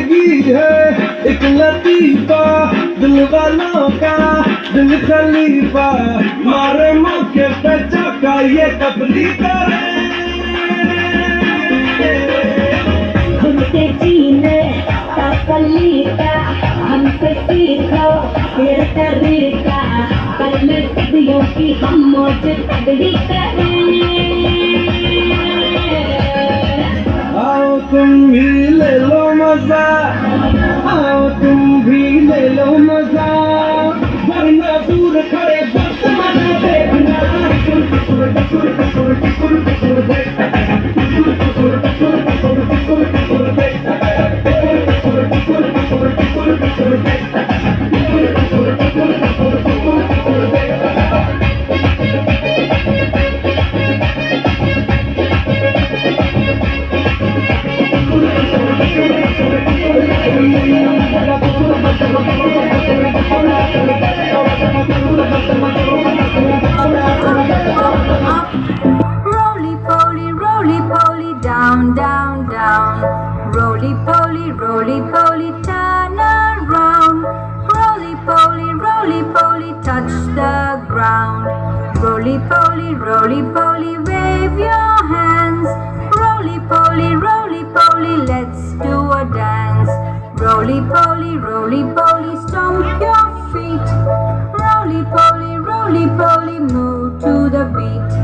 जिंदगी है एक लतीफा, दिल वालों का दिल खलीफा, मारे मौके पे चौका ये तबली करे। खुद जीने का सलीका हमसे सीखो फिर तरीका, कल में सदियों की हम मौज तगड़ी करें। आओ तुम भी ले लो मजा, आओ तुम भी ले लो मजा, वरना दूर खड़े वक्त मजा देखना। Roly-poly, down, down, down. Roly-poly, turn around. Roly-poly, touch the ground. Roly-poly, wave your hands. Roly-poly, let's do a dance. Roly-poly, stomp your feet. Roly-poly, move to the beat.